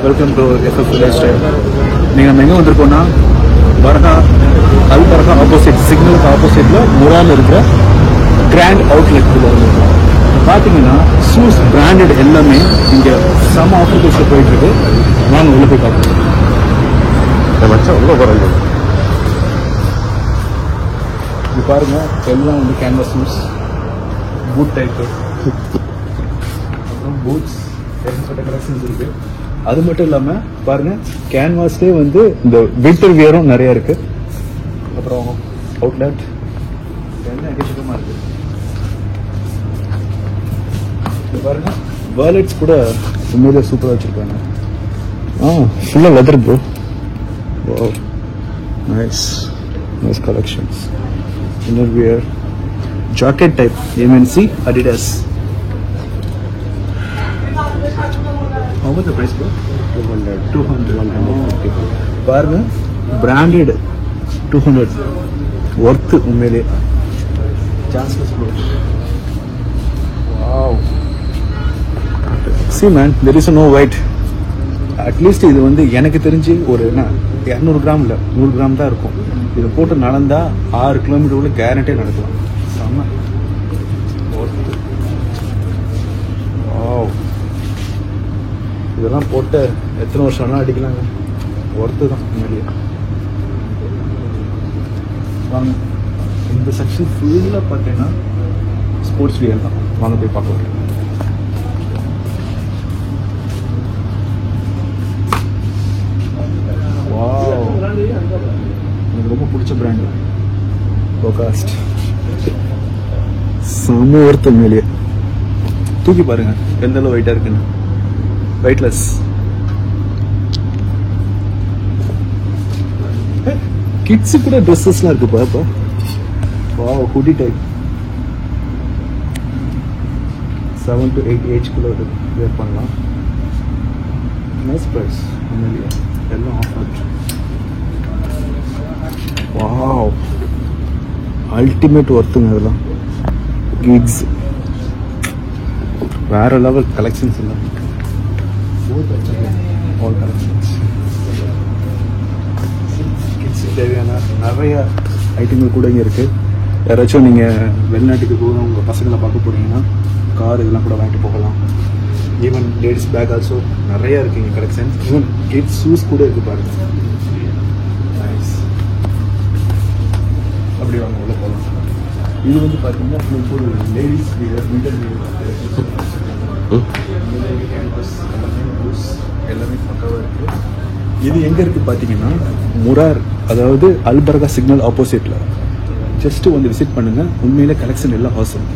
Welcome to FF life style. நீங்கள் நம்ம எங்கே வந்திருக்கோம்னா பர்கா அல் பர்கா ஆப்போசிட் சிக்னலுக்கு ஆப்போசிட்டில் முரால் இருக்கிற கிராண்ட் அவுட்லெட்டுக்கு வந்திருக்கோம். பார்த்தீங்கன்னா ஷூஸ் பிராண்டட் எல்லாமே இங்கே செம ஆஃபர் பேஸில் போயிட்டுருக்கு. வாங்க உள்ள போய் பார்ப்போம். இது பாருங்க, எல்லாம் வந்து கேன்வாஸ் ஷூஸ், பூட் டைப்பு, அப்புறம் பூட்ஸ் ஏகப்பட்ட கலெக்ஷன்ஸ் இருக்கு. அது மட்டும் இல்லாம பாருங்க, கேன்வாஸ்லேயே வந்து இந்த வின்டர் வியரும் நிறைய இருக்கு. அப்புறம் அவுட்லெட் எல்லாம் எக்கச்சக்கமா இருக்கு. இது பாருங்க, வாலெட்ஸ் கூட உண்மையிலே சூப்பரா வச்சிருக்காங்க. ஃபுல்லா leather bro. Wow, nice collections. Inner wear, jacket type, MNC, Adidas. How much the price, bro? 200. Okay. பாருங்க, branded 200. Worth உண்மையிலே. Chanceless bro. Wow. See man, there is no white. At least இது வந்து எனக்கு தெரிஞ்சு ஒரு 200 கிராம் இல்லை, 100 கிராம் தான் இருக்கும். இதை போட்டு நடந்தா 6 கிலோமீட்டர் உள்ள கேரண்டியாக நடக்கலாம். செம்ம. இதெல்லாம் போட்டு எத்தனை வருஷம் வேணா அடிக்கலாங்க. ஒர்த்து தான் முன்னாடியே. வாங்க, இந்த செக்ஷன் ஃபுல்லாக பார்த்தீங்கன்னா ஸ்போர்ட்ஸ் வியர் தான். வாங்க போய் பார்க்கலாம். எனக்கு ரொம்ப பிடிச்ச பிராண்டு லோகாஸ்ட். செம்ம ஒர்த்து உண்மையிலேயே. தூக்கி பாருங்க எந்த அளவு வெயிட்டா இருக்குன்னு. வெயிட்லெஸ். கிட்ஸு கூட ட்ரெஸ்ஸஸ்லாம் இருக்கு பாப்பா. வாவ், ஹுடி டைப் 7 to 8 ஏஜ்குள்ள வேர் பண்ணலாம். நைஸ் ப்ரைஸ் உண்மையிலேயே. எல்லாம் ஆஃபர். வாவ், அல்டிமேட் ஒர்த்துங்க இதெல்லாம். கிட்ஸ் வேற லெவல் கலெக்ஷன்ஸ் எல்லாம். All collections. கிட்ஸுக்கு தேவையான நிறைய ஐட்டங்கள் கூட இங்கே இருக்கு. யாராச்சும் நீங்கள் வெளிநாட்டுக்கு போக உங்கள் பசங்களை பார்க்க போறீங்கன்னா கார் இதெல்லாம் கூட வாங்கிட்டு போகலாம். ஈவன் லேடிஸ் பேக் ஆல்சோ நிறைய இருக்கு இங்கே கலெக்ஷன். ஈவன் கிட்ஸ் ஷூஸ் கூட இருக்கு பாருங்க. நைஸ். அப்படி வாங்க உள்ள போகலாம். இது வந்து பார்த்தீங்கன்னா ஒரு லேடிஸ் வியர், வின்டர் எல்லாமே பக்காவாக இருக்கு. இது எங்க இருக்கு பார்த்தீங்கன்னா முரார், அதாவது அல் பர்கா சிக்னல் ஆப்போசிட்ல. ஜஸ்ட் வந்து விசிட் பண்ணுங்க. உண்மையிலே கலெக்ஷன் எல்லாம் அவசரம்.